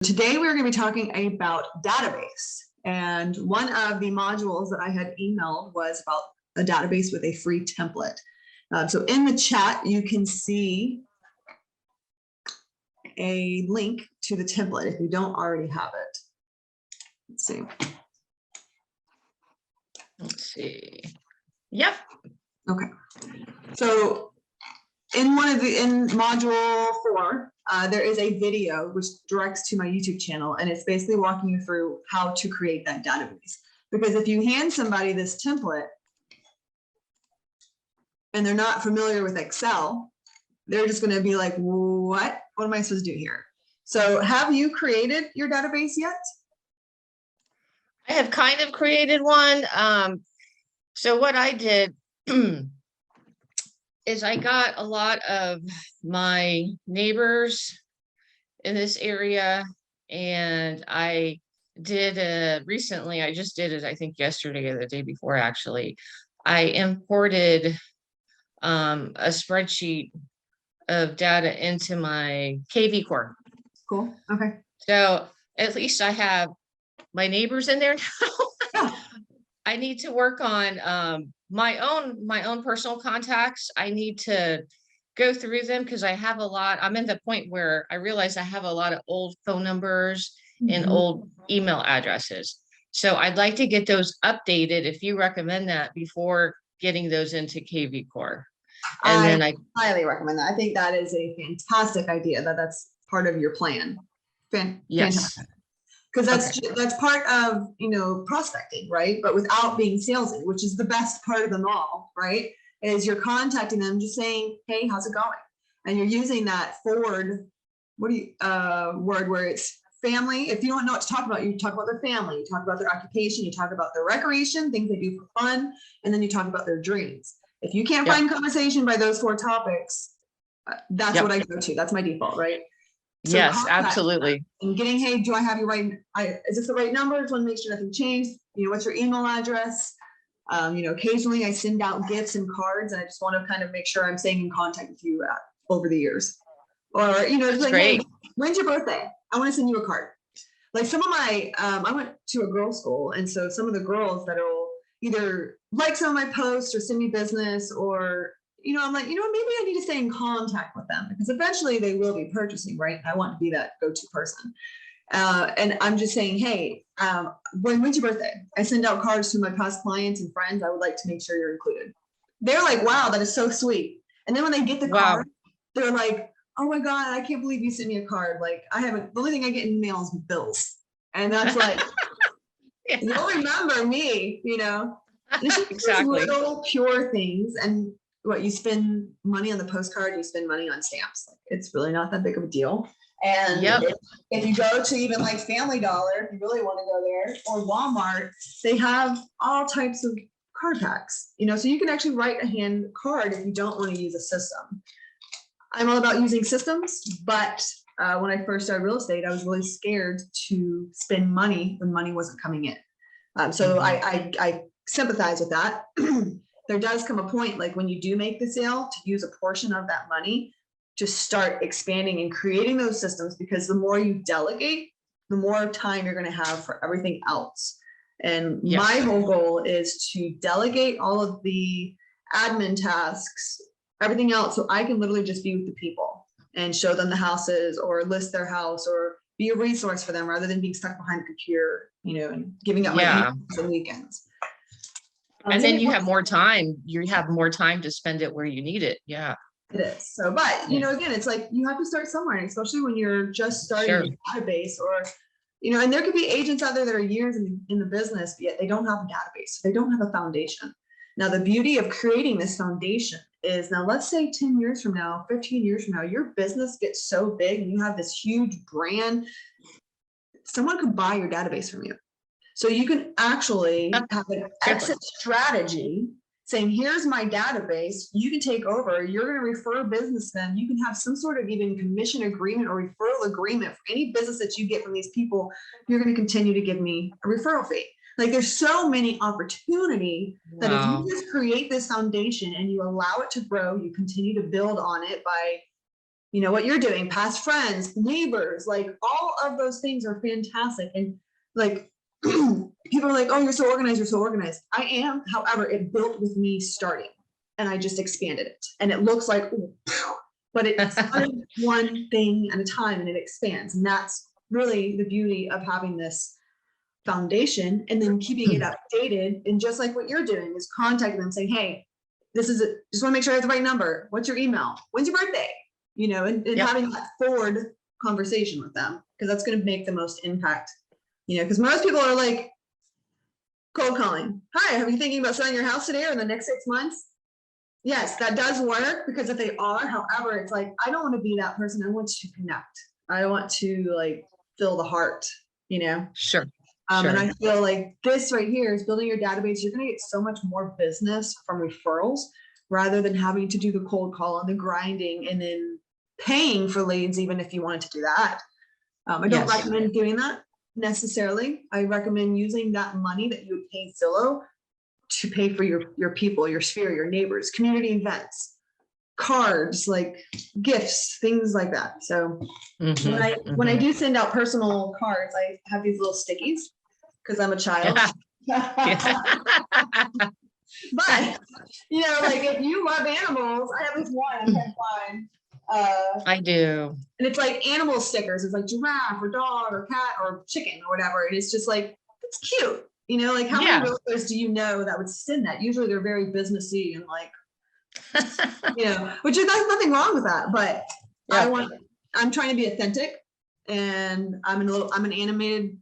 Today we're going to be talking about database, and one of the modules that I had emailed was about a database with a free template. So in the chat you can see a link to the template if you don't already have it. Let's see. Yep. Okay. So in module 4, there is a video which directs to my YouTube channel, and it's basically walking you through how to create that database. Because if you hand somebody this template and they're not familiar with Excel, they're just going to be like, what am I supposed to do here? So have you created your database yet? I have kind of created one. So what I did is I got a lot of my neighbors in this area, and I did recently, I just did it, I think yesterday or the day before, actually. I imported a spreadsheet of data into my KVCore. Cool. Okay. So at least I have my neighbors in there now. Yeah. I need to work on my own personal contacts. I need to go through them because I have a lot. I'm in the point where I realize I have a lot of old phone numbers and old email addresses. So I'd like to get those updated if you recommend that before getting those into KVCore. And then I highly recommend that. I think that is a fantastic idea. That's part of your plan. Yes. Fantastic. Because that's part of, prospecting, right? But without being salesy, which is the best part of them all, right? Is you're contacting them just saying, hey, how's it going? And you're using that forward, word where it's family. If you don't know what to talk about, you talk about their family, you talk about their occupation, you talk about their recreation, things they do for fun, and then you talk about their dreams. If you can't find conversation by those 4 topics, that's what I go to. That's my default, right? So yes, absolutely. And getting, hey, do I have you right? Is this the right number? I just want to make sure nothing changed. What's your email address? Occasionally I send out gifts and cards, and I just want to kind of make sure I'm staying in contact with you over the years. Or, it's like, hey, when's your birthday? I want to send you a card. Like some of my, I went to a girls' school, and so some of the girls that'll either like some of my posts or send me business, or I'm like, maybe I need to stay in contact with them because eventually they will be purchasing, right? I want to be that go-to person. And I'm just saying, hey, when's your birthday? I send out cards to my past clients and friends. I would like to make sure you're included. They're like, wow, that is so sweet. And then when they get the card, they're like, oh my God, I can't believe you sent me a card. Like the only thing I get in mail is bills. And that's like, you'll remember me, It's just exactly. little pure things. And what you spend money on the postcard, you spend money on stamps. Like, it's really not that big of a deal. And if you go to even like Family Dollar, if you really want to go there, or Walmart, they have all types of card packs, so you can actually write a hand card if you don't want to use a system. I'm all about using systems, but when I first started real estate, I was really scared to spend money when money wasn't coming in. So I sympathize with that. There does come a point, like when you do make the sale, to use a portion of that money to start expanding and creating those systems, because the more you delegate, the more time you're going to have for everything else. And my whole goal is to delegate all of the admin tasks, everything else, so I can literally just be with the people and show them the houses or list their house or be a resource for them rather than being stuck behind the computer, and giving up my evenings and weekends. And then you have more time. You have more time to spend it where you need it. Yeah. It is. So, but, again, it's like you have to start somewhere, especially when you're just starting a database, or, and there could be agents out there that are years in the business, but yet they don't have a database. They don't have a foundation. Now, the beauty of creating this foundation is, now let's say 10 years from now, 15 years from now, your business gets so big and you have this huge brand, someone could buy your database from you. So you can actually have an exit strategy saying, here's my database, you can take over, you're going to refer business then, you can have some sort of even commission agreement or referral agreement for any business that you get from these people, you're going to continue to give me a referral fee. Like there's so many opportunity that if you just create this foundation and you allow it to grow, you continue to build on it by you know, what you're doing, past friends, neighbors, like all of those things are fantastic. And like, people are like, oh, you're so organized, you're so organized. I am. However, it built with me starting, and I just expanded it. And it looks like, but it's one thing at a time, and it expands. And that's really the beauty of having this foundation and then keeping it updated. And just like what you're doing is contacting them saying, hey, this is it. Just want to make sure I have the right number. What's your email? When's your birthday? You know, and having that forward conversation with them, because that's going to make the most impact, you know, because most people are like cold calling. Hi, are you thinking about selling your house today or in the next 6 months? Yes, that does work, because if they are, however, it's like, I don't want to be that person. I want to connect. I want to like fill the heart, you know? Sure. And I feel like this right here is building your database. You're going to get so much more business from referrals rather than having to do the cold call and the grinding and then paying for leads, even if you wanted to do that. I don't recommend doing that necessarily. I recommend using that money that you would pay Zillow to pay for your people, your sphere, your neighbors, community events, cards, like gifts, things like that. So when I do send out personal cards, I have these little stickies because I'm a child. But you know, like if you love animals, I have this one I can't find. I do. And it's like animal stickers. It's like giraffe or dog or cat or chicken or whatever. And it's just like, it's cute. You know, like how many realtors do you know that would send that? Usually they're very businessy and like, you know, which is there's nothing wrong with that. But I'm trying to be authentic, and I'm an animated,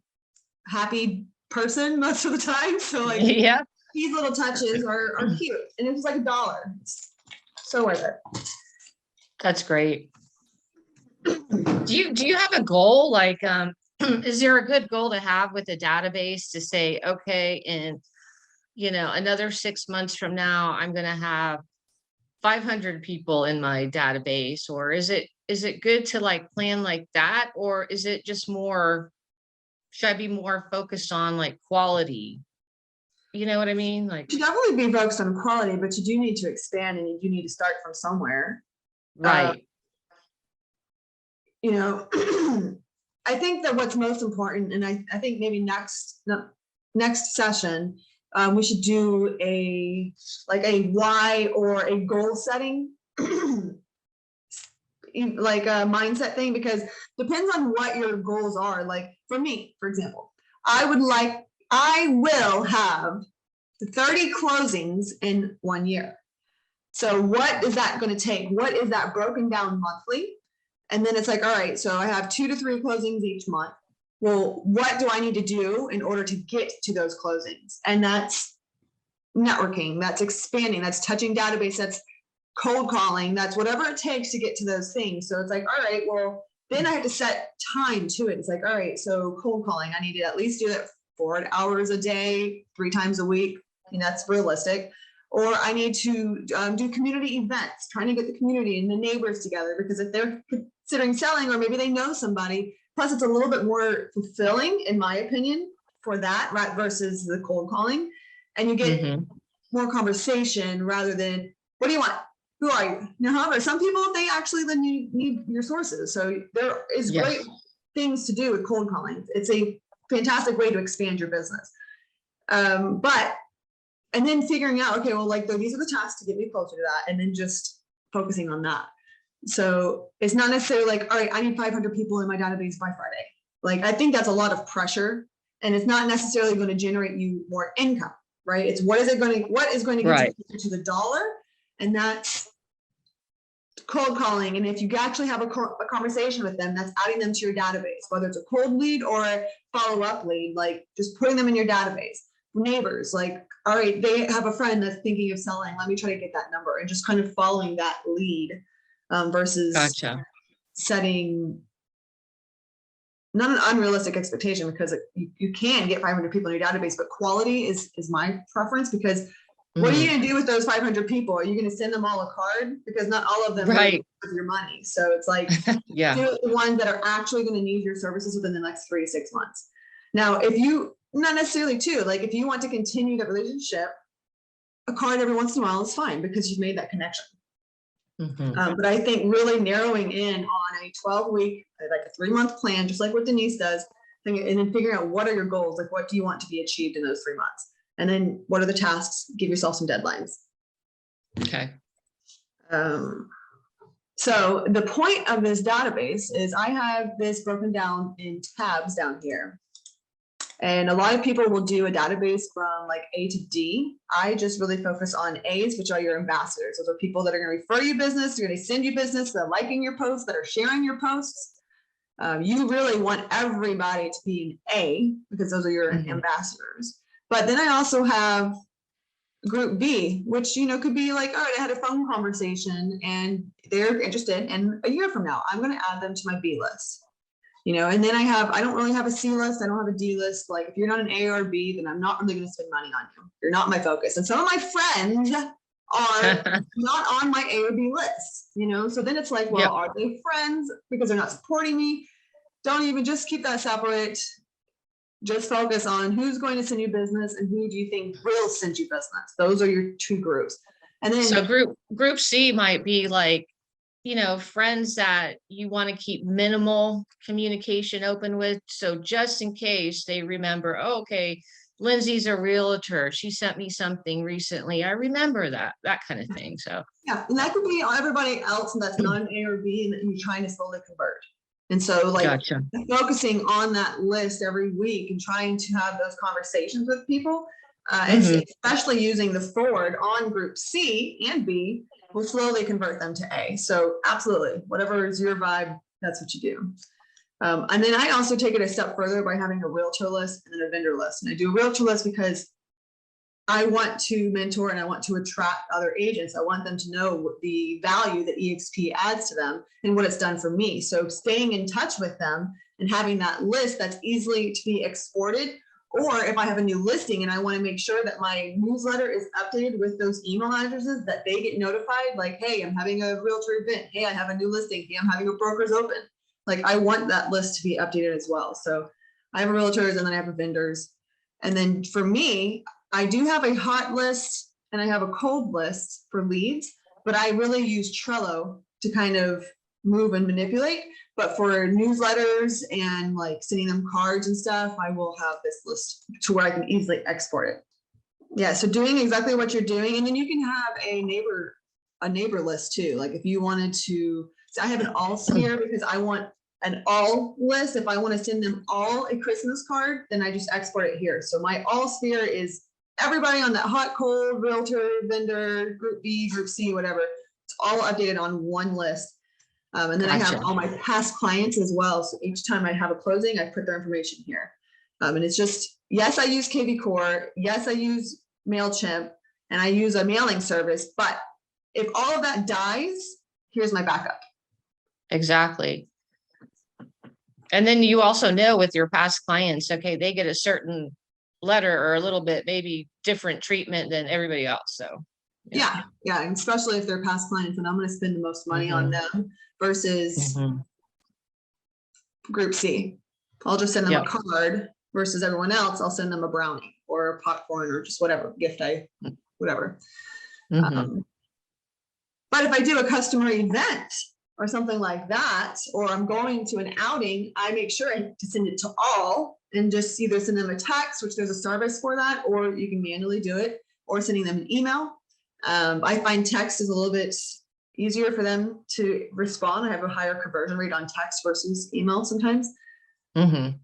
happy person most of the time. So like these little touches are cute, and it's like $1. It's so worth it. That's great. Do you have a goal? Like, is there a good goal to have with a database to say, okay, in, you know, another 6 months from now, I'm going to have 500 people in my database? Or is it good to like plan like that? Or is it just more, should I be more focused on like quality? You know what I mean? Like, you should definitely be focused on quality, but you do need to expand, and you do need to start from somewhere. Right. You know, I think that what's most important, and I think maybe next session, we should do a why or a goal setting, like a mindset thing, because depends on what your goals are. Like for me, for example, I will have 30 closings in 1 year. So what is that going to take? What is that broken down monthly? And then it's like, all right, so I have 2 to 3 closings each month. Well, what do I need to do in order to get to those closings? And that's networking, that's expanding, that's touching database, that's cold calling, that's whatever it takes to get to those things. So it's like, all right, well, then I have to set time to it. It's like, all right, so cold calling, I need to at least do that 4 hours a day, 3 times a week. And that's realistic. Or I need to do community events, trying to get the community and the neighbors together, because if they're considering selling, or maybe they know somebody, plus it's a little bit more fulfilling, in my opinion, for that, right, versus the cold calling. And you get more conversation rather than, what do you want? Who are you? You know, however, some people, they actually then need your sources. So there is great things to do with cold calling. It's a fantastic way to expand your business. And then figuring out, okay, well, like these are the tasks to get me closer to that, and then just focusing on that. So it's not necessarily like, all right, I need 500 people in my database by Friday. Like, I think that's a lot of pressure, and it's not necessarily going to generate you more income, right? It's what is going to get you to the dollar, and that's cold calling. And if you actually have a conversation with them, that's adding them to your database, whether it's a cold lead or a follow-up lead, like just putting them in your database. Neighbors, like, all right, they have a friend that's thinking of selling, let me try to get that number, and just kind of following that lead, versus setting not an unrealistic expectation, because you can get 500 people in your database, but quality is my preference, because what are you going to do with those 500 people? Are you going to send them all a card? Because not all of them with your money. So it's like, do the ones that are actually going to need your services within the next 3 to 6 months. Now, if you not necessarily too, like if you want to continue that relationship, a card every once in a while is fine, because you've made that connection. But I think really narrowing in on a 12-week, like a 3-month plan, just like what Denise does, and then figuring out what are your goals, like what do you want to be achieved in those 3 months, and then what are the tasks. Give yourself some deadlines. Okay. So the point of this database is I have this broken down in tabs down here. And a lot of people will do a database from like A to D. I just really focus on A's, which are your ambassadors. Those are people that are going to refer you business, they're going to send you business, that are liking your posts, that are sharing your posts. You really want everybody to be an A because those are your ambassadors. But then I also have group B, which, you know, could be like, all right, I had a phone conversation and they're interested, and a year from now, I'm going to add them to my B list. You know, and then I don't really have a C list. I don't have a D list. Like if you're not an A or B, then I'm not really going to spend money on you. You're not my focus. And some of my friends are not on my A or B list, you know? So then it's like, well, are they friends because they're not supporting me? Don't even, just keep that separate. Just focus on who's going to send you business and who do you think will send you business. Those are your 2 groups. And then so group C might be like, you know, friends that you want to keep minimal communication open with. So just in case they remember, oh, okay, Lindsay's a realtor. She sent me something recently. I remember that kind of thing. So yeah, and that could be everybody else and that's not an A or B and that you're trying to slowly convert. And so like focusing on that list every week and trying to have those conversations with people, and especially using the forward on group C and B will slowly convert them to A. So absolutely, whatever is your vibe, that's what you do. And then I also take it a step further by having a realtor list and then a vendor list. And I do a realtor list because I want to mentor and I want to attract other agents. I want them to know the value that EXP adds to them and what it's done for me. So staying in touch with them and having that list that's easily to be exported. Or if I have a new listing and I want to make sure that my newsletter is updated with those email addresses, that they get notified, like, hey, I'm having a realtor event. Hey, I have a new listing. Hey, I'm having a broker's open. Like I want that list to be updated as well. So I have a realtors and then I have a vendors. And then for me, I do have a hot list and I have a cold list for leads, but I really use Trello to kind of move and manipulate. But for newsletters and like sending them cards and stuff, I will have this list to where I can easily export it. Yeah, so doing exactly what you're doing. And then you can have a neighbor list too. Like if you wanted to, so I have an all sphere because I want an all list. If I want to send them all a Christmas card, then I just export it here. So my all sphere is everybody on that hot, cold, realtor, vendor, group B, group C, whatever. It's all updated on one list. And then I have all my past clients as well. So each time I have a closing, I put their information here. And it's just, yes, I use KVCore. Yes, I use MailChimp and I use a mailing service. But if all of that dies, here's my backup. Exactly. And then you also know with your past clients, okay, they get a certain letter or a little bit maybe different treatment than everybody else. So yeah, and especially if they're past clients and I'm going to spend the most money on them versus group C. I'll just send them a card versus everyone else. I'll send them a brownie or a popcorn or just whatever gift whatever. But if I do a customer event or something like that, or I'm going to an outing, I make sure to send it to all and just either send them a text, which there's a service for that, or you can manually do it, or sending them an email. I find text is a little bit easier for them to respond. I have a higher conversion rate on text versus email sometimes. And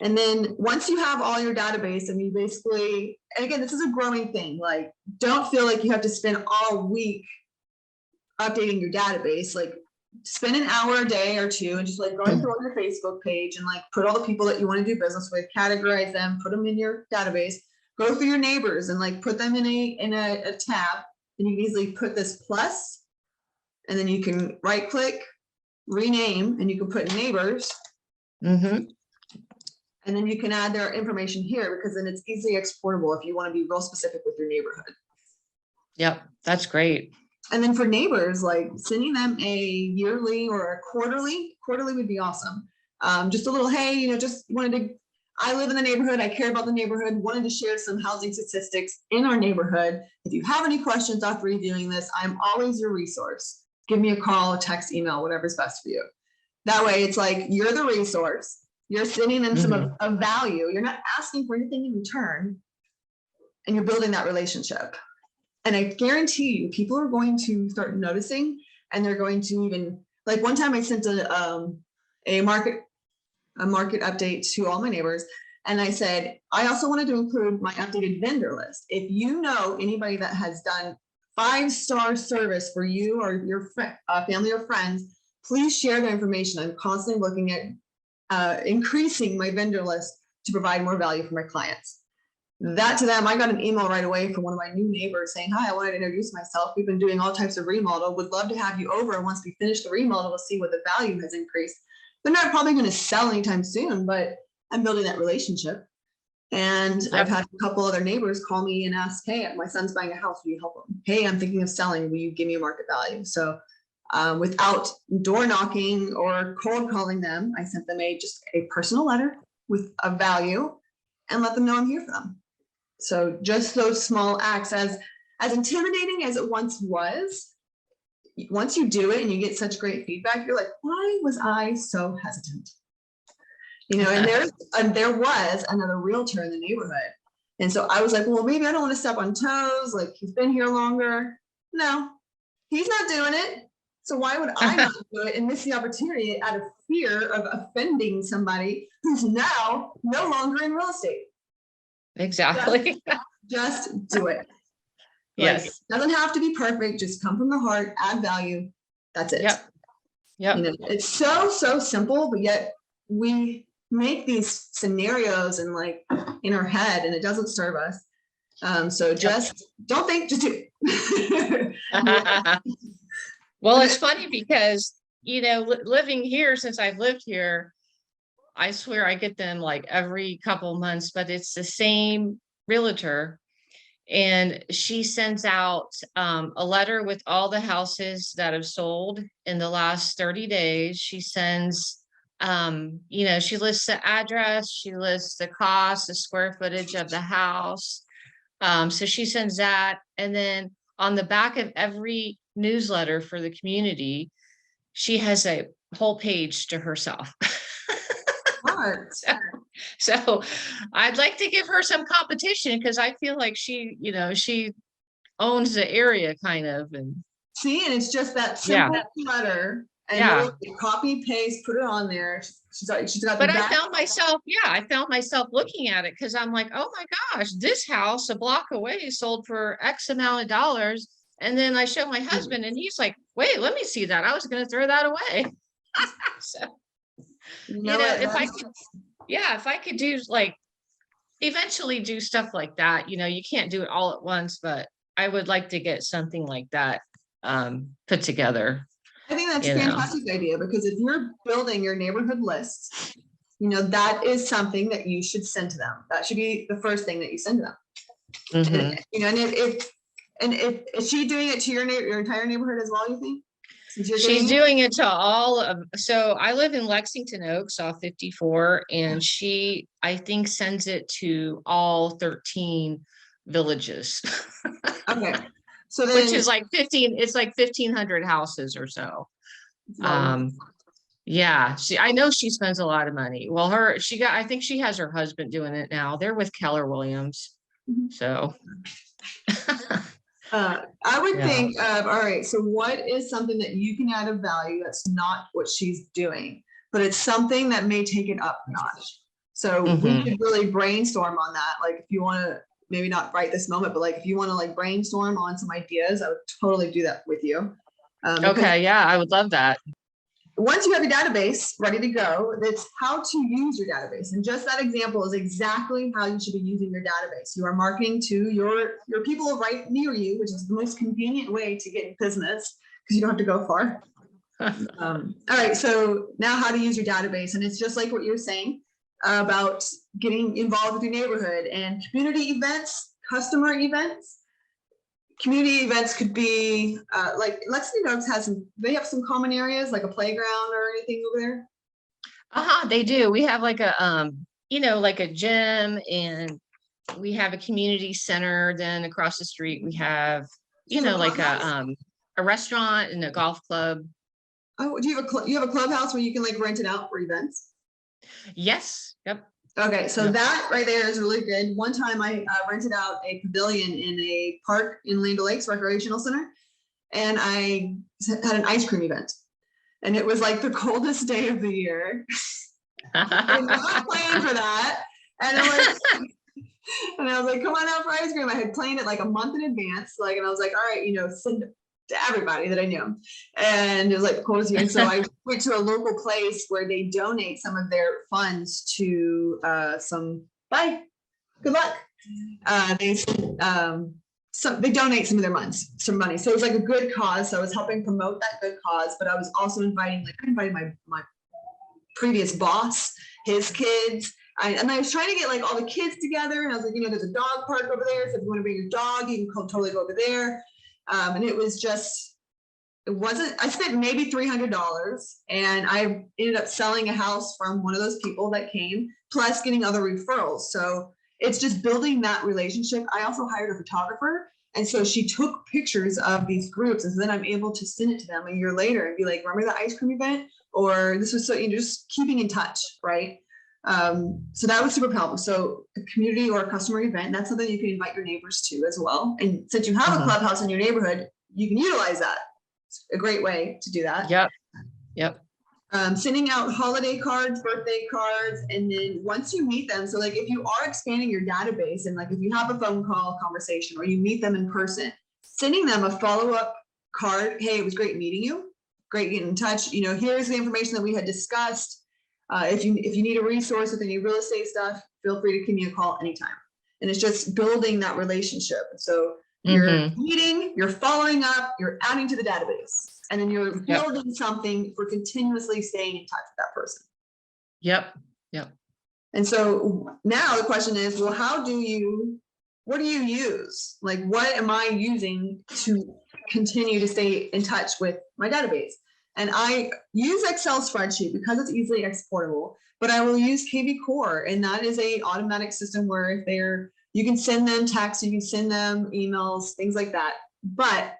then once you have all your database and you basically, and again, this is a growing thing, like don't feel like you have to spend all week updating your database. Like spend an hour a day or two and just like going through on your Facebook page and like put all the people that you want to do business with, categorize them, put them in your database, go through your neighbors and like put them in a tab, and you can easily put this plus, and then you can right click, rename, and you can put neighbors. And then you can add their information here because then it's easily exportable if you want to be real specific with your neighborhood. Yep, that's great. And then for neighbors, like sending them a yearly or a quarterly would be awesome. Just a little, hey, just wanted to, I live in the neighborhood. I care about the neighborhood. Wanted to share some housing statistics in our neighborhood. If you have any questions after reviewing this, I'm always your resource. Give me a call, text, email, whatever's best for you. That way it's like, you're the resource. You're sitting in some of value. You're not asking for anything in return, and you're building that relationship. And I guarantee you, people are going to start noticing, and they're going to even, like, one time I sent a market update to all my neighbors. And I said, I also wanted to include my updated vendor list. If you know anybody that has done 5-star service for you or your family or friends, please share their information. I'm constantly looking at increasing my vendor list to provide more value for my clients. That to them, I got an email right away from one of my new neighbors saying, hi, I wanted to introduce myself. We've been doing all types of remodel. Would love to have you over. Once we finish the remodel, we'll see what the value has increased. They're not probably going to sell anytime soon, but I'm building that relationship. And I've had a couple other neighbors call me and ask, hey, my son's buying a house. Will you help him? Hey, I'm thinking of selling. Will you give me a market value? So without door knocking or cold calling them, I sent them just a personal letter with a value and let them know I'm here for them. So just those small acts, as intimidating as it once was, once you do it and you get such great feedback, you're like, why was I so hesitant? You know, and there was another realtor in the neighborhood. And so I was like, well, maybe I don't want to step on toes. Like, he's been here longer. No, he's not doing it. So why would I not do it and miss the opportunity out of fear of offending somebody who's now no longer in real estate? Exactly. Just do it. Yes. Like, it doesn't have to be perfect. Just come from the heart, add value. That's it. Yep. Yep. You know, it's so simple, but yet we make these scenarios and like in our head, and it doesn't serve us. So just don't think, just do it. Well, it's funny because, you know, living here, since I've lived here, I swear I get them like every couple months, but it's the same realtor. And she sends out a letter with all the houses that have sold in the last 30 days. She sends, you know, she lists the address, she lists the cost, the square footage of the house. So she sends that. And then on the back of every newsletter for the community, she has a whole page to herself. So I'd like to give her some competition, because I feel like she, you know, she owns the area kind of. And see, and it's just that simple letter, and copy paste, put it on there. She's got but I found myself looking at it, because I'm like, oh my gosh, this house a block away sold for X amount of dollars. And then I show my husband and he's like, wait, let me see that. I was going to throw that away. So, you know, if I could do, like, eventually do stuff like that, you know, you can't do it all at once, but I would like to get something like that put together. I think that's a fantastic idea, because if you're building your neighborhood lists, you know, that is something that you should send to them. That should be the first thing that you send to them. And, you know, and if is she doing it to your entire neighborhood as well, you think? She's doing it to all of, so I live in Lexington Oaks off 54, and she, I think, sends it to all 13 villages. Okay. So then, which is like 15, it's like 1,500 houses or so. Yeah, I know she spends a lot of money. Well, I think she has her husband doing it now. They're with Keller Williams. So I would think of, all right, so what is something that you can add of value that's not what she's doing, but it's something that may take it up a notch. So we could really brainstorm on that. Like, if you want to, maybe not right this moment, but like if you want to like brainstorm on some ideas, I would totally do that with you. Okay, yeah, I would love that. Once you have your database ready to go, it's how to use your database. And just that example is exactly how you should be using your database. You are marketing to your people right near you, which is the most convenient way to get in business, because you don't have to go far. All right, so now how to use your database. And it's just like what you're saying about getting involved with your neighborhood and community events, customer events. Community events could be like Lexington Oaks they have some common areas like a playground or anything over there. They do. We have like a like a gym, and we have a community center. Then across the street, we have, like a restaurant and a golf club. Oh, do you have a clubhouse where you can like rent it out for events? Yes. Yep. Okay, so that right there is really good. One time I rented out a pavilion in a park in Land O'Lakes Recreational Center, and I had an ice cream event. And it was like the coldest day of the year. I was not planning for that. And I was like, come on out for ice cream. I had planned it like a month in advance. And I was like, all right, send it to everybody that I knew. And it was like the coldest year. And so I went to a local place where they donate some of their funds to good luck. They donate some of their money. So it was like a good cause. So I was helping promote that good cause, but I was also inviting my previous boss, his kids. And I was trying to get like all the kids together. And I was like, there's a dog park over there. So if you want to bring your dog, you can totally go over there. And I spent maybe $300, and I ended up selling a house from one of those people that came, plus getting other referrals. So it's just building that relationship. I also hired a photographer. And so she took pictures of these groups. And so then I'm able to send it to them a year later and be like, remember the ice cream event? Or this was just keeping in touch, right? So that was super powerful. So a community or a customer event, that's something you can invite your neighbors to as well. And since you have a clubhouse in your neighborhood, you can utilize that. It's a great way to do that. Yep. Sending out holiday cards, birthday cards, and then once you meet them, so like if you are expanding your database and like if you have a phone call conversation or you meet them in person, sending them a follow-up card. Hey, it was great meeting you. Great getting in touch. Here's the information that we had discussed. If you need a resource with any real estate stuff, feel free to give me a call anytime. And it's just building that relationship. So you're meeting, you're following up, you're adding to the database. And then you're building something for continuously staying in touch with that person. Yep. And so now the question is, well, what do you use? Like, what am I using to continue to stay in touch with my database? And I use Excel spreadsheet because it's easily exportable, but I will use KVCore, and that is a automatic system where you can send them texts, you can send them emails, things like that. But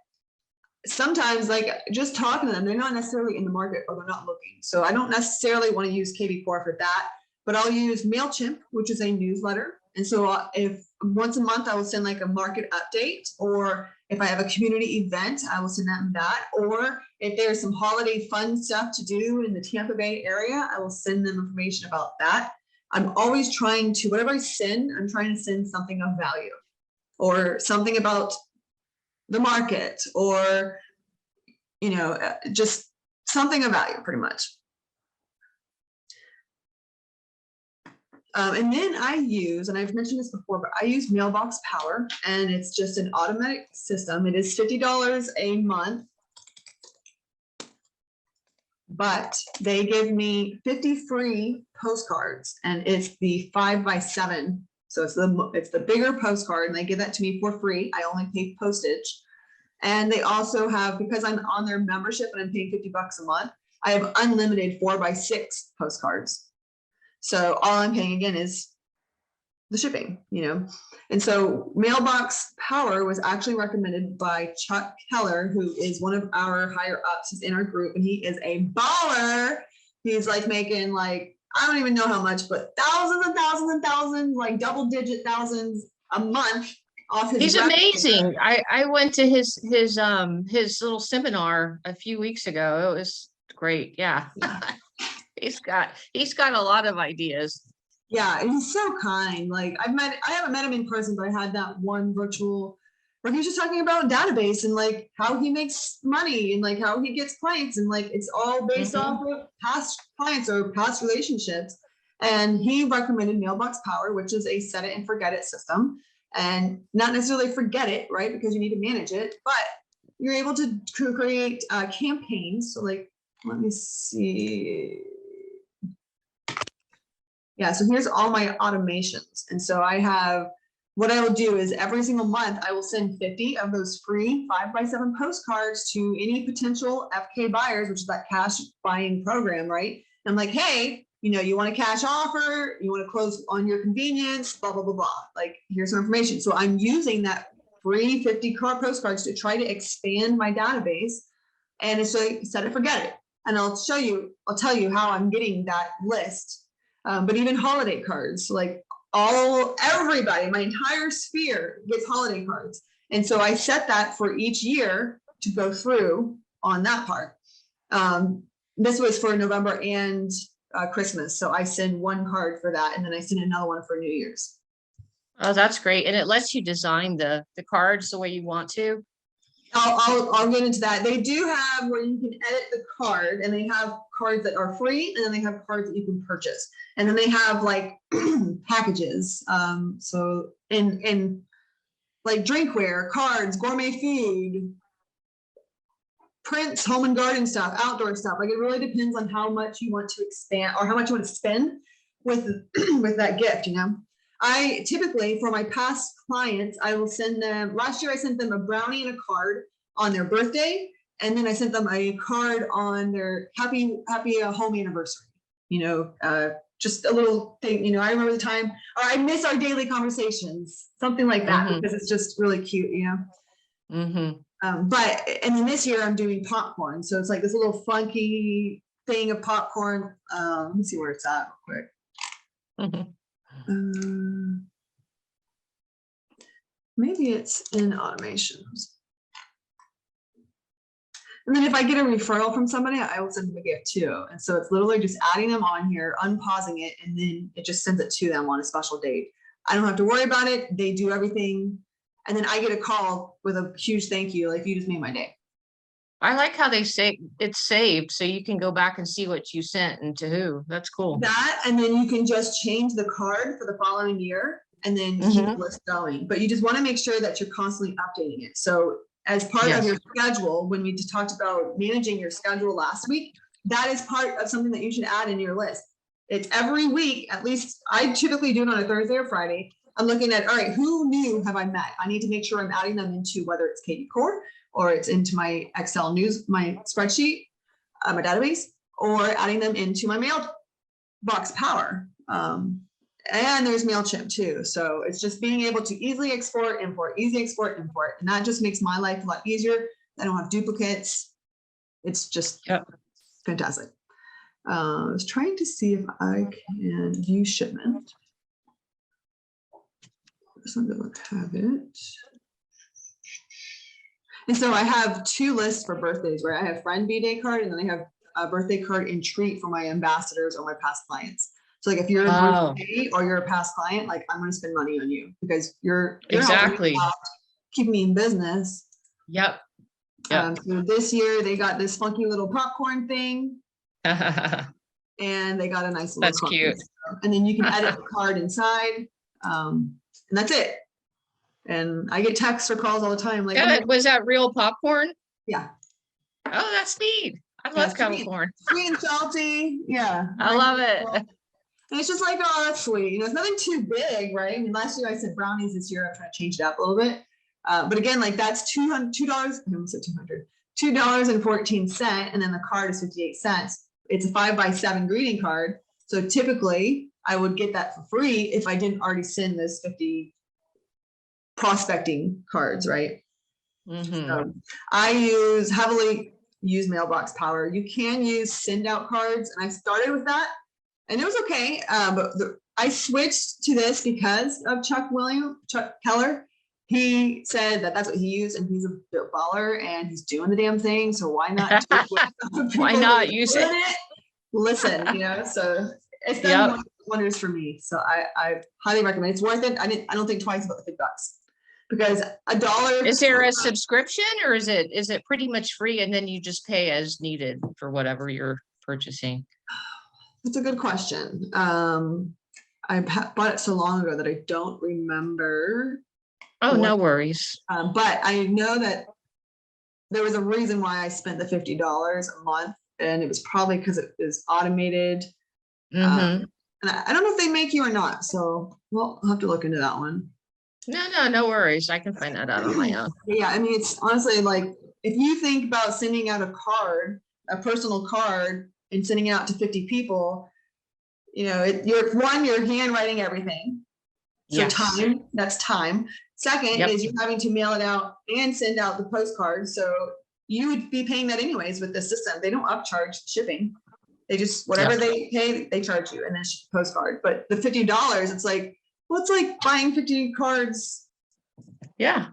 sometimes, like just talking to them, they're not necessarily in the market or they're not looking. So I don't necessarily want to use KVCore for that, but I'll use MailChimp, which is a newsletter. And so if once a month I will send like a market update, or if I have a community event, I will send them that. Or if there's some holiday fun stuff to do in the Tampa Bay area, I will send them information about that. I'm always trying to, whatever I send, I'm trying to send something of value or something about the market, or just something of value, pretty much. And then I use, and I've mentioned this before, but I use Mailbox Power, and it's just an automatic system. It is $50 a month, but they give me 50 free postcards, and it's the 5x7. So it's the bigger postcard, and they give that to me for free. I only pay postage. And they also have, because I'm on their membership and I'm paying $50 a month, I have unlimited 4x6 postcards. So all I'm paying again is the shipping, And so Mailbox Power was actually recommended by Chuck Keller, who is one of our higher ups. He's in our group, and he is a baller. He's like making I don't even know how much, but thousands and thousands and thousands, like double-digit thousands a month off his. He's amazing. I went to his little seminar a few weeks ago. It was great. Yeah. He's got a lot of ideas. Yeah, and he's so kind. I haven't met him in person, but I had that one virtual where he was just talking about database and how he makes money and how he gets clients, and it's all based off of past clients or past relationships. And he recommended Mailbox Power, which is a set it and forget it system, and not necessarily forget it, right? Because you need to manage it, but you're able to create campaigns. So let me see. Yeah, so here's all my automations. And so what I will do is every single month, I will send 50 of those free 5x7 postcards to any potential FK buyers, which is that cash buying program, right? And I'm like, hey, you want a cash offer, you want to close on your convenience, blah, blah, blah, blah. Like, here's some information. So I'm using that free 50 card postcards to try to expand my database. And it's like, set it, forget it. And I'll tell you how I'm getting that list. But even holiday cards, like everybody, my entire sphere gets holiday cards. And so I set that for each year to go through on that part. This was for November and Christmas. So I send one card for that, and then I send another one for New Year's. Oh, that's great. And it lets you design the cards the way you want to. I'll get into that. They do have where you can edit the card, and they have cards that are free, and then they have cards that you can purchase. And then they have like packages. So in like drinkware, cards, gourmet food, prints, home and garden stuff, outdoor stuff. Like, it really depends on how much you want to expand or how much you want to spend with with that gift. I typically, for my past clients, I will send them, last year I sent them a brownie and a card on their birthday. And then I sent them a card on their happy home anniversary, just a little thing, I remember the time, or I miss our daily conversations, something like that, because it's just really cute, and then this year I'm doing popcorn. So it's like this little funky thing of popcorn. Let me see where it's at real quick. Maybe it's in automations. And then if I get a referral from somebody, I will send them a gift too. And so it's literally just adding them on here, unpausing it, and then it just sends it to them on a special date. I don't have to worry about it. They do everything. And then I get a call with a huge thank you. Like, you just made my day. I like how they say it's saved, so you can go back and see what you sent and to who. That's cool. That, and then you can just change the card for the following year and then keep the list going. But you just want to make sure that you're constantly updating it. So as part of your schedule, when we just talked about managing your schedule last week, that is part of something that you should add in your list. It's every week, at least I typically do it on a Thursday or Friday. I'm looking at, all right, who new have I met? I need to make sure I'm adding them into whether it's KVCore or it's into my Excel my spreadsheet, my database, or adding them into my mailbox power. And there's MailChimp too. So it's just being able to easily export, import, easy export, import. And that just makes my life a lot easier. I don't have duplicates. It's just fantastic. I was trying to see if I can view shipment. Some don't have it. And so I have two lists for birthdays, where I have friend B-Day card, and then I have a birthday card and treat for my ambassadors or my past clients. So like, if you're a birthday or you're a past client, like, I'm going to spend money on you because you're helping me out, keep me in business. Yep. So this year they got this funky little popcorn thing. And they got a nice little That's card. cute. And then you can edit the card inside. And that's it. And I get texts or calls all the time. Like, was that real popcorn? Yeah. Oh, that's neat. I love popcorn. Sweet and salty. Yeah. I love it. And it's just like, oh, that's sweet. It's nothing too big, right? I mean, last year I said brownies. This year I'm trying to change it up a little bit. But again, like, that's $2. I almost said $200. $2.14, and then the card is 58 cents. It's a 5x7 greeting card. So typically I would get that for free if I didn't already send this 50 prospecting cards, right? So I heavily use mailbox power. You can use send out cards, and I started with that, and it was okay. But I switched to this because of Chuck Keller. He said that that's what he used, and he's a baller and he's doing the damn thing. So why not? Why not use it? Listen, so it's done wonders for me. So I highly recommend it. It's worth it. I don't think twice about the $50 because $1. Is there a subscription, or is it pretty much free and then you just pay as needed for whatever you're purchasing? That's a good question. I bought it so long ago that I don't remember. Oh, no worries. But I know that there was a reason why I spent the $50 a month, and it was probably because it is automated. And I don't know if they make you or not. So I'll have to look into that one. No worries. I can find that out on my own. Yeah, I mean, it's honestly like, if you think about sending out a personal card, and sending it out to 50 people, you know, you're handwriting everything. So Yes. time, that's time. Second Yep. is you're having to mail it out and send out the postcards. So you would be paying that anyways with the system. They don't upcharge shipping. They just, whatever Yep. they pay, they charge you and then ship the postcard. But the $50, it's like, well, it's like buying 50 cards. Yeah.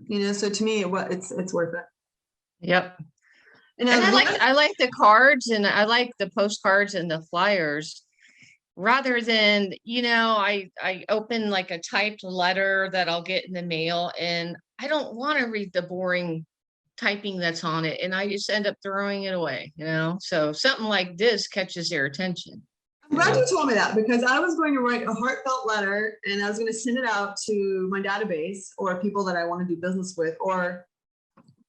You know, so to me, it's worth it. Yep. And I like the cards, and I like the postcards and the flyers, rather than, you know, I open like a typed letter that I'll get in the mail, and I don't want to read the boring typing that's on it, and I just end up throwing it away, you know. So something like this catches their attention. I'm glad you told me that, because I was going to write a heartfelt letter and I was going to send it out to my database or people that I want to do business with, or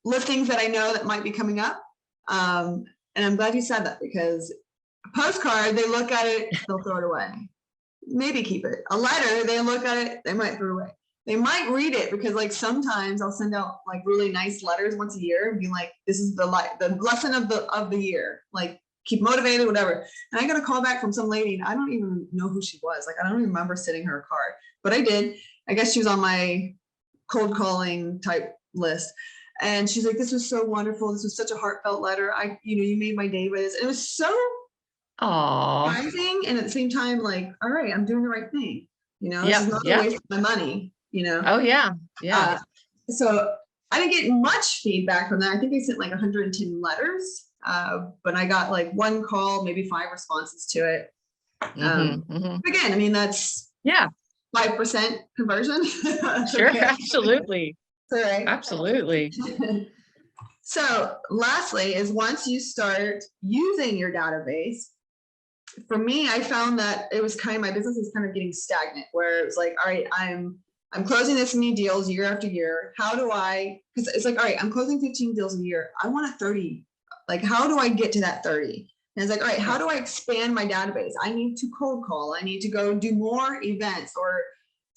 listings that I know that might be coming up. And I'm glad you said that, because a postcard, they look at it, they'll throw it away. Maybe keep it. A letter, they look at it, they might throw it away. They might read it, because like sometimes I'll send out like really nice letters once a year and be like, this is the lesson of the year, like keep motivated, whatever. And I got a call back from some lady, and I don't even know who she was. Like, I don't even remember sending her a card, but I did. I guess she was on my cold calling type list. And she's like, this was so wonderful. This was such a heartfelt letter. You made my day with this. And it was so surprising, and at the same time, like, all right, I'm doing the right thing. You know, this is not a waste of my money, you know? Oh yeah. Yeah. So I didn't get much feedback from that. I think I sent like 110 letters, but I got like one call, maybe 5 responses to it. Again, I mean, that's 5% conversion. Sure, okay. Absolutely. Right. Absolutely. So lastly is, once you start using your database, for me, I found that it was my business was kind of getting stagnant, where it was like, all right, I'm closing this many deals year after year. How do because it's like, all right, I'm closing 15 deals a year. I want a 30. Like, how do I get to that 30? And it's like, all right, how do I expand my database? I need to cold call. I need to go do more events or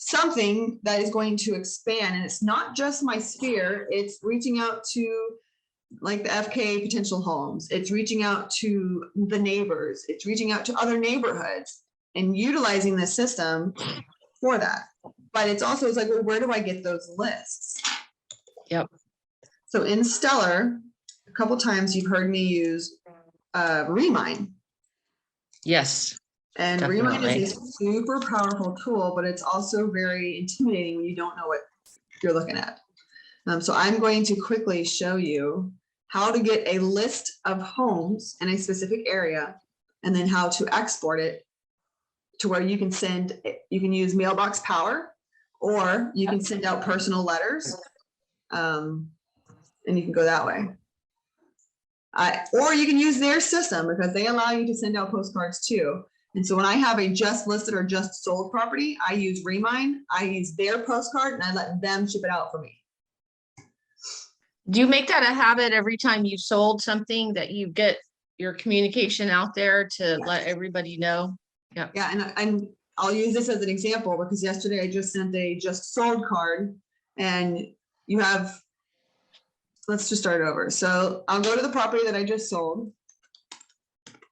something that is going to expand. And it's not just my sphere. It's reaching out to like the FK potential homes. It's reaching out to the neighbors. It's reaching out to other neighborhoods and utilizing the system for that. But it's like, well, where do I get those lists? Yep. So in Stellar, a couple times you've heard me use Remind. Yes. And definitely. Remind is a super powerful tool, but it's also very intimidating when you don't know what you're looking at. So I'm going to quickly show you how to get a list of homes in a specific area, and then how to export it to where you can use Mailbox Power, or you can send out personal letters, and you can go that way. Or you can use their system, because they allow you to send out postcards too. And so when I have a just listed or just sold property, I use Remind, I use their postcard, and I let them ship it out for me. Do you make that a habit every time you sold something, that you get your communication out there to let everybody know? Yeah. Yeah. And I'll use this as an example, because yesterday I just sent a just sold card, and let's just start over. So I'll go to the property that I just sold.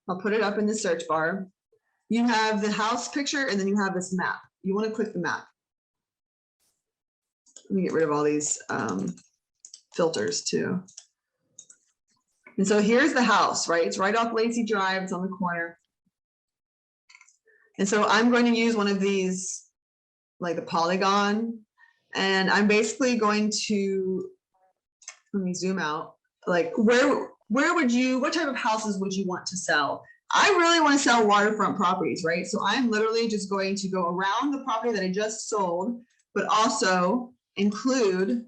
I'll put it up in the search bar. You have the house picture, and then you have this map. You want to click the map. Let me get rid of all these filters too. And so here's the house, right? It's right off Lacey Drive. It's on the corner. And so I'm going to use one of these, like the polygon, and I'm basically going to, let me zoom out. Like, what type of houses would you want to sell? I really want to sell waterfront properties, right? So I'm literally just going to go around the property that I just sold, but also include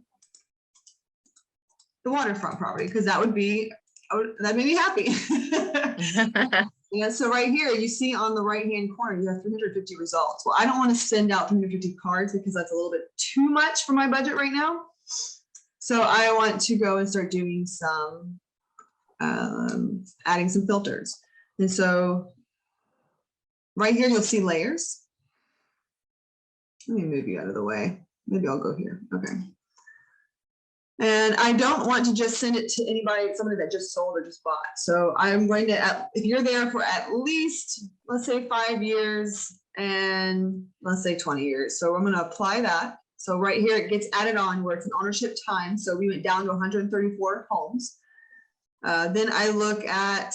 the waterfront property, because that made me happy. Yeah, so right here, you see on the right-hand corner, you have 350 results. Well, I don't want to send out 350 cards, because that's a little bit too much for my budget right now. So I want to go and start doing some, adding some filters. And so right here, you'll see layers. Let me move you out of the way. Maybe I'll go here. Okay. And I don't want to just send it to somebody that just sold or just bought. So I'm going to, if you're there for at least, let's say 5 years and let's say 20 years. So I'm going to apply that. So right here, it gets added on where it's an ownership time. So we went down to 134 homes. Then I look at,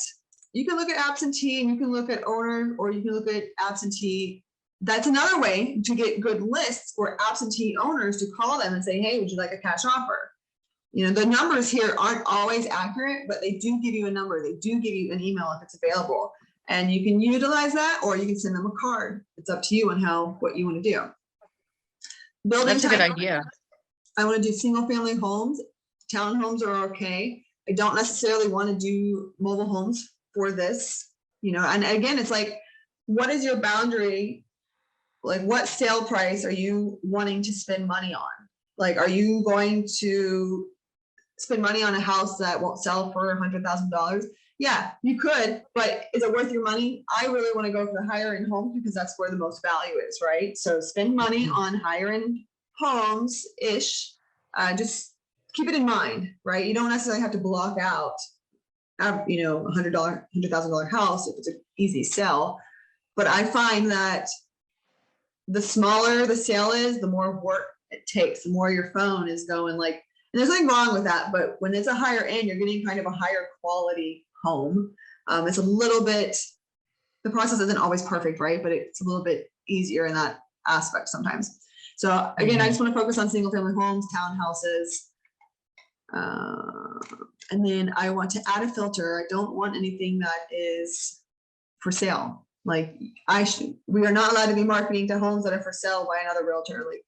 you can look at absentee and you can look at owner, or you can look at absentee. That's another way to get good lists for absentee owners to call them and say, hey, would you like a cash offer? You know, the numbers here aren't always accurate, but they do give you a number. They do give you an email if it's available, and you can utilize that, or you can send them a card. It's up to you on what you want to do. Building That's a good idea. I want to do single family homes. Townhomes are okay. I don't necessarily want to do mobile homes for this, you know, and again, it's like, what is your boundary? Like, what sale price are you wanting to spend money on? Like, are you going to spend money on a house that won't sell for $100,000? Yeah, you could, but is it worth your money? I really want to go for the higher end homes because that's where the most value is, right? So spend money on higher end homes ish. Just keep it in mind, right? You don't necessarily have to block out, you know, $100,000 house if it's an easy sell. But I find that the smaller the sale is, the more work it takes, the more your phone is going like, and there's nothing wrong with that, but when it's a higher end, you're getting kind of a higher quality home. It's a little bit, the process isn't always perfect, right? But it's a little bit easier in that aspect sometimes. So again, I just want to focus on single family homes, townhouses. And then I want to add a filter. I don't want anything that is for sale. Like we are not allowed to be marketing to homes that are for sale by another realtor. Like,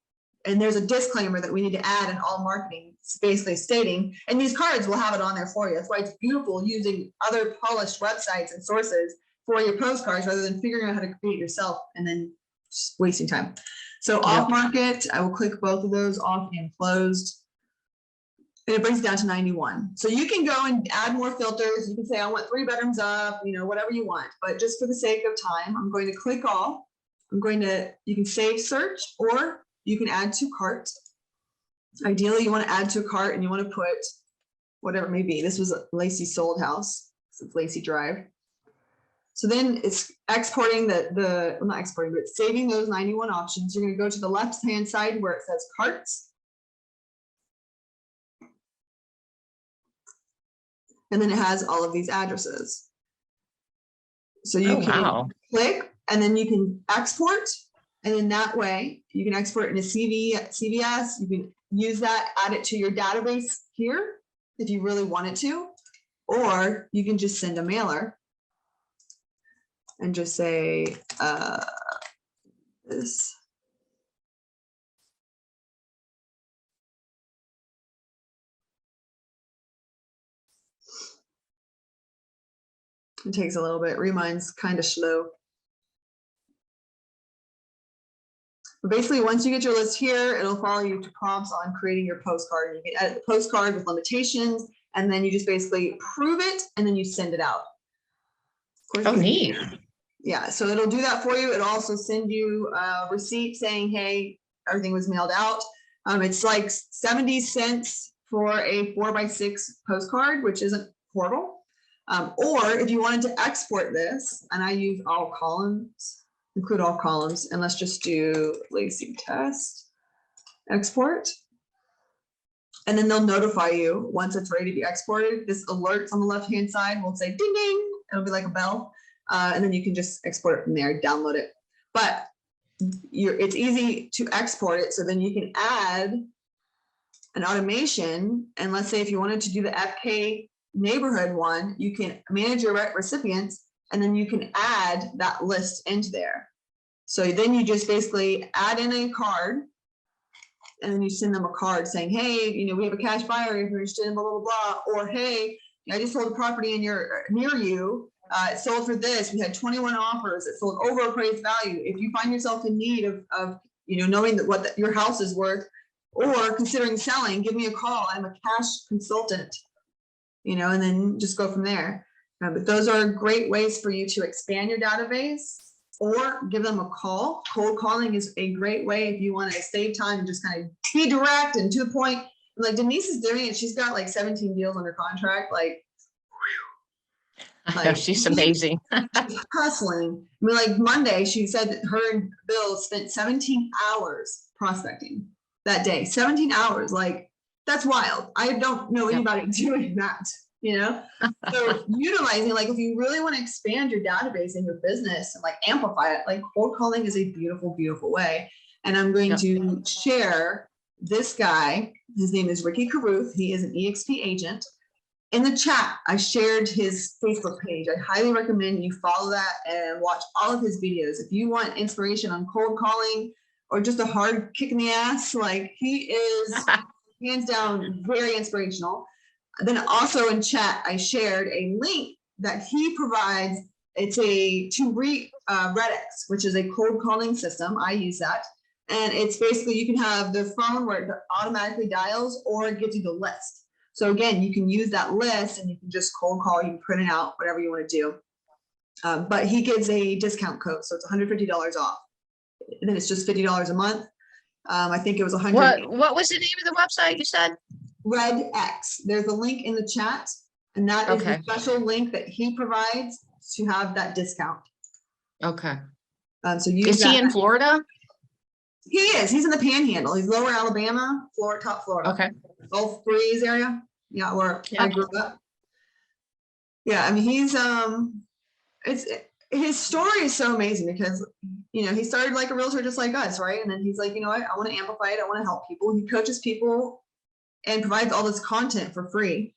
and there's a disclaimer that we need to add in all marketing, basically stating, and these cards will have it on there for you. That's why it's beautiful using other polished websites and sources for your postcards rather than figuring out how to create yourself and then just wasting time. So off market, I will click both of those, off and closed. And it brings it down to 91. So you can go and add more filters. You can say, I want 3 bedrooms up, you know, whatever you want. But just for the sake of time, I'm going to click all. You can save search, or you can add to cart. Ideally, you want to add to a cart and you want to put whatever it may be. This was a Lacey sold house. So it's Lacey Drive. So then it's exporting well, not exporting, but saving those 91 options. You're going to go to the left-hand side where it says carts. And then it has all of these addresses. So you can click and then you can export. And in that way, you can export in a CVS. You can use that, add it to your database here if you really wanted to, or you can just send a mailer and just say this. It takes a little bit. Remine's kind of slow. But basically, once you get your list here, it'll follow you to prompts on creating your postcard. You can edit the postcard with limitations, and then you just basically prove it, and then you send it out. Of course, neat. Yeah, so it'll do that for you. It'll also send you a receipt saying, hey, everything was mailed out. It's like 70 cents for a 4x6 postcard, which isn't horrible. Or if you wanted to export this, and I use all columns, include all columns, and let's just do Lacey test, export. And then they'll notify you once it's ready to be exported. This alerts on the left-hand side will say ding, ding. It'll be like a bell. And then you can just export it from there, download it. But it's easy to export it. So then you can add an automation. And let's say if you wanted to do the FK neighborhood one, you can manage your recipients, and then you can add that list into there. So then you just basically add in a card, and then you send them a card saying, hey, you know, we have a cash buyer if you're interested in blah, blah, blah, or hey, I just sold a property near you. It sold for this. We had 21 offers. It sold over appraised value. If you find yourself in need of you know, knowing that what your house is worth or considering selling, give me a call. I'm a cash consultant, you know, and then just go from there. But those are great ways for you to expand your database or give them a call. Cold calling is a great way if you want to save time and just kind of be direct and to the point. Like Denise is doing it. She's got like 17 deals under contract. Like I know, she's amazing. she's hustling. I mean, like Monday, she said that her and Bill spent 17 hours prospecting that day. 17 hours. Like, that's wild. I don't know anybody doing that, you know? So utilizing, like, if you really want to expand your database and your business and like amplify it, like cold calling is a beautiful, beautiful way. And I'm going to share this guy. His name is Ricky Caruth. He is an EXP agent. In the chat, I shared his Facebook page. I highly recommend you follow that and watch all of his videos. If you want inspiration on cold calling or just a hard kick in the ass, like he is hands down very inspirational. Then also in chat, I shared a link that he provides. It's a Redx, which is a cold calling system. I use that. And it's basically, you can have the phone where it automatically dials or it gives you the list. So again, you can use that list and you can just cold call, you can print it out, whatever you want to do. But he gives a discount code. So it's $150 off. And then it's just $50 a month. I think it was 100. What was the name of the website you said? Redx. There's a link in the chat, and that is the special link that he provides to have that discount. Okay. So is he in Florida? He is. He's in the Panhandle. He's lower Alabama, top Florida. Okay. Gulf Breeze area. Yeah, where I grew up. Yeah, I mean, he's his story is so amazing because, you know, he started like a realtor just like us, right? And then he's like, you know what, I want to amplify it. I want to help people. He coaches people and provides all this content for free.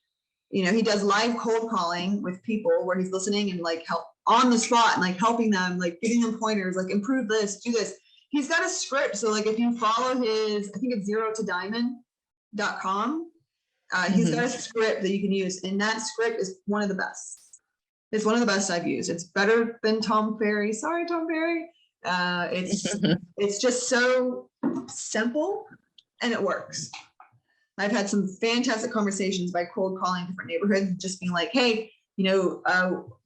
You know, he does live cold calling with people where he's listening and like help on the spot and like helping them, like giving them pointers, like improve this, do this. He's got a script. So like if you follow his, I think it's zerotodiamond.com, he's got a script that you can use. And that script is one of the best. It's one of the best I've used. It's better than Tom Ferry. Sorry, Tom Ferry. It's just so simple and it works. I've had some fantastic conversations by cold calling different neighborhoods, just being like, hey, you know,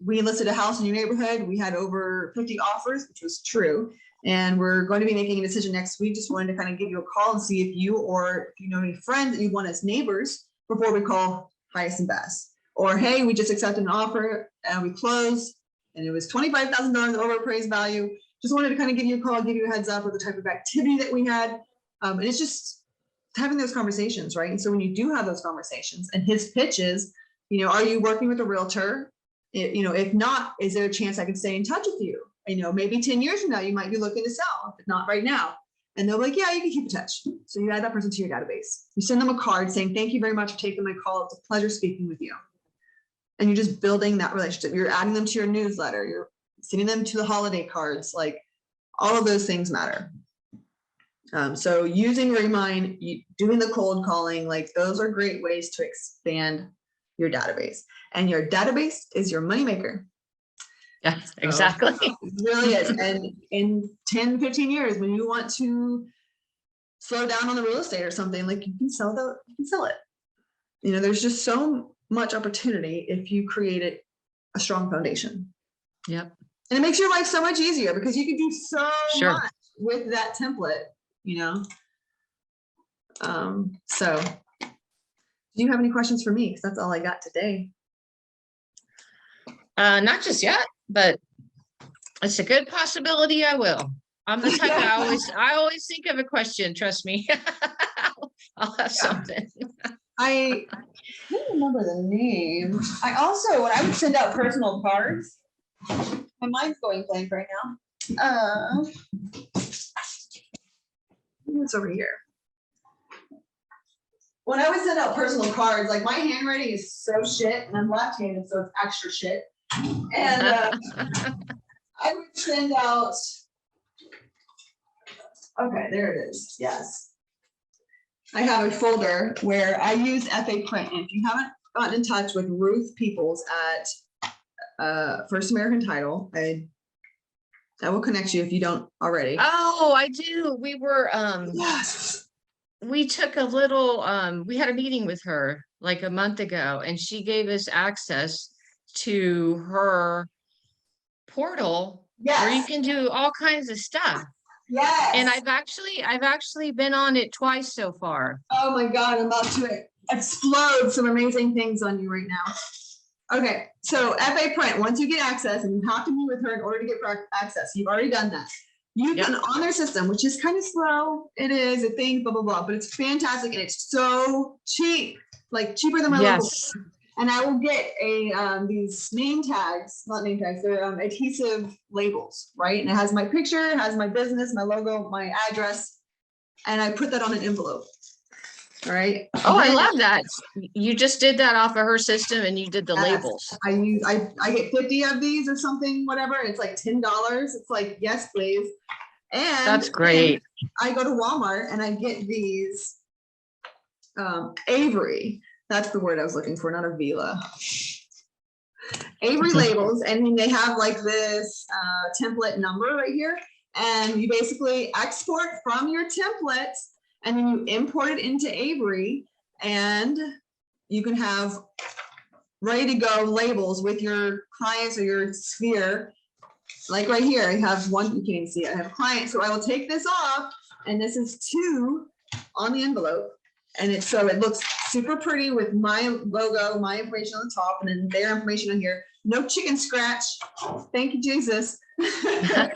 we listed a house in your neighborhood. We had over 50 offers, which was true. And we're going to be making a decision next week. Just wanted to kind of give you a call and see if you or if you know any friends that you want as neighbors before we call highest and best. Or, hey, we just accepted an offer and we closed and it was $25,000 over appraised value. Just wanted to kind of give you a call, give you a heads up of the type of activity that we had. And it's just having those conversations, right? And so when you do have those conversations and his pitch is, you know, are you working with a realtor? You know, if not, is there a chance I can stay in touch with you? You know, maybe 10 years from now, you might be looking to sell, but not right now. And they're like, yeah, you can keep in touch. So you add that person to your database. You send them a card saying, thank you very much for taking my call. It's a pleasure speaking with you. And you're just building that relationship. You're adding them to your newsletter. You're sending them to the holiday cards. Like all of those things matter. So using Remind, doing the cold calling, like those are great ways to expand your database. And your database is your moneymaker. Yeah, exactly. So, it really is. And in 10, 15 years, when you want to slow down on the real estate or something, like you can sell it. You know, there's just so much opportunity if you created a strong foundation. Yep. And it makes your life so much easier because you can do so much with that template, you know? So do you have any questions for me? Because that's all I got today. Not just yet, but it's a good possibility I will. I'm the type I always think of a question, trust me. I'll have something. I can't remember the name. I also, when I would send out personal cards, my mind's going blank right now. It's over here. When I would send out personal cards, like my handwriting is so shit, and I'm left-handed, so it's extra shit. And I would send out. Okay, there it is. Yes. I have a folder where I use FA Print. And if you haven't gotten in touch with Ruth Peoples at First American Title, I will connect you if you don't already. Oh, I do. We were yes. We took a little we had a meeting with her like a month ago, and she gave us access to her portal where you can do all kinds of stuff. Yes. And I've actually been on it twice so far. Oh my God, I'm about to explode some amazing things on you right now. Okay, so FA Print, once you get access, and you have to meet with her in order to get access, you've already done that. You can on their system, which is kind of slow. It is a thing, blah, blah, blah, but it's fantastic and it's so cheap, like cheaper than my local. And I will get these name tags, not name tags, they're adhesive labels, right? And it has my picture, it has my business, my logo, my address, and I put that on an envelope. All right. Oh, I love that. You just did that off of her system and you did the labels. I get 50 of these or something, whatever. It's like $10. It's like, yes, please. And that's great. I go to Walmart and I get these Avery. That's the word I was looking for, not a Vila. Avery labels, and then they have like this template number right here. And you basically export from your templates and then you import it into Avery, and you can have ready to go labels with your clients or your sphere. Like right here, I have one, you can't even see it. I have a client, so I will take this off, and this is 2 on the envelope. And it's so it looks super pretty with my logo, my information on the top, and then their information on here. No chicken scratch. Thank you, Jesus. and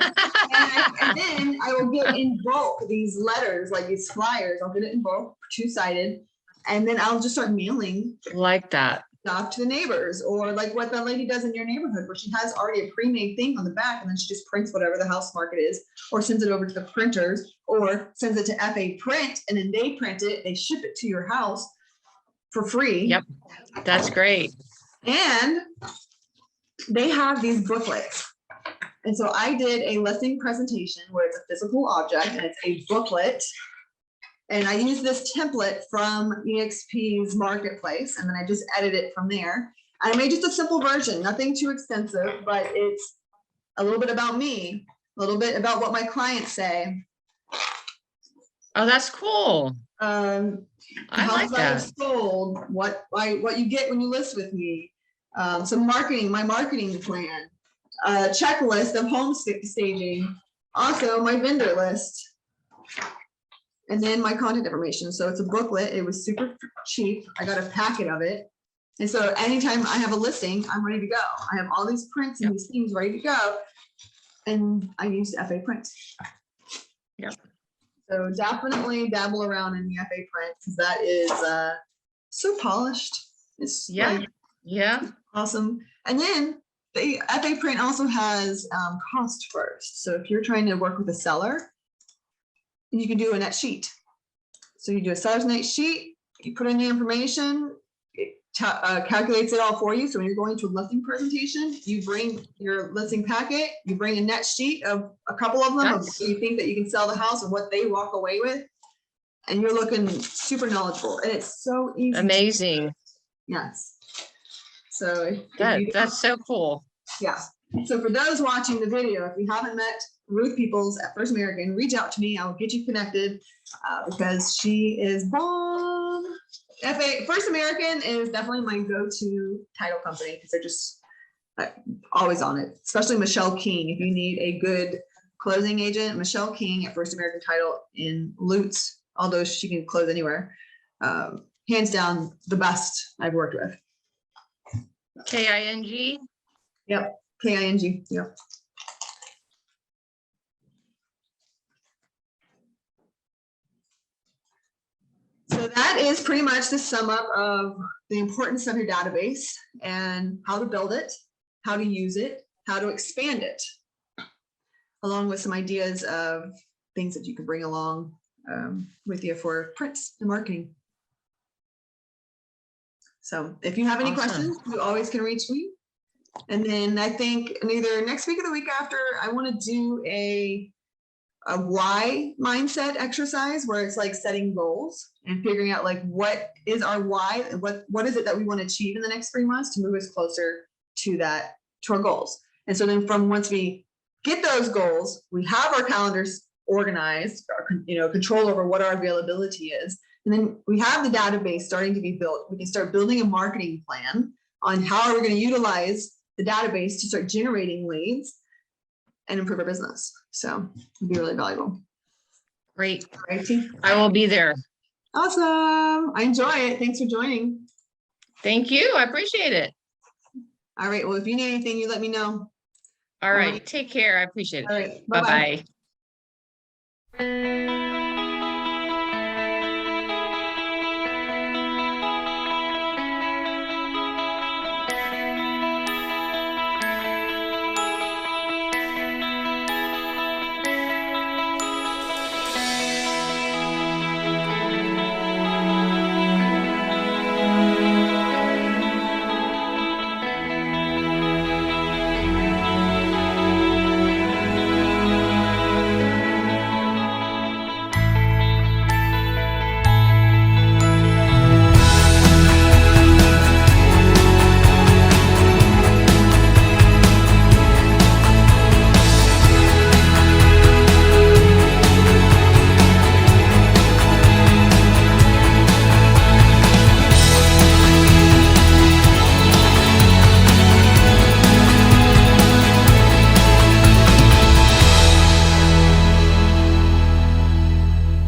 then I will get in bulk these letters, like these flyers. I'll get it in bulk, 2-sided, and then I'll just start mailing like that stuff to the neighbors, or like what that lady does in your neighborhood, where she has already a pre-made thing on the back, and then she just prints whatever the house market is, or sends it over to the printers, or sends it to FA Print, and then they print it, they ship it to your house for free. Yep, that's great. And they have these booklets. And so I did a listing presentation where it's a physical object and it's a booklet. And I use this template from EXP's marketplace, and then I just edit it from there. I made just a simple version, nothing too extensive, but it's a little bit about me, a little bit about what my clients say. Oh, that's cool. I like that. Sold, what you get when you list with me, some marketing, my marketing plan, a checklist of home staging, also my vendor list, and then my contact information. So it's a booklet. It was super cheap. I got a packet of it. And so anytime I have a listing, I'm ready to go. I have all these prints and these things ready to go. And I used FA Print. Yep. So definitely dabble around in the FA Print, because that is so polished. It's awesome. And then the FA Print also has cost first. So if you're trying to work with a seller, you can do a net sheet. So you do a seller's net sheet, you put in the information, it calculates it all for you. So when you're going to a listing presentation, you bring your listing packet, you bring a net sheet of a couple of them, so you think that you can sell the house and what they walk away with, and you're looking super knowledgeable. And it's so easy. Amazing. Yes. So that's so cool. Yeah. So for those watching the video, if you haven't met Ruth Peoples at First American, reach out to me. I'll get you connected because she is bomb. First American is definitely my go-to title company, because they're just always on it, especially Michelle King. If you need a good closing agent, Michelle King at First American Title in Lutz, although she can close anywhere, hands down the best I've worked with. King? Yep. King. Yep. So that is pretty much the sum up of the importance of your database and how to build it, how to use it, how to expand it, along with some ideas of things that you can bring along with you for prints and marketing. So if you have any questions, you always can reach me. And then I think either next week or the week after, I want to do a why mindset exercise, where it's like setting goals and figuring out like what is our why and what is it that we want to achieve in the next 3 months to move us closer to our goals. And so then from once we get those goals, we have our calendars organized, control over what our availability is. And then we have the database starting to be built. We can start building a marketing plan on how are we going to utilize the database to start generating leads. and improve our business. So it'd be really valuable. Great. Righty. I will be there. Awesome. I enjoy it. Thanks for joining. Thank you. I appreciate it. All right. Well, if you need anything, you let me know. All right. Take care. I appreciate it. All right. Bye-bye.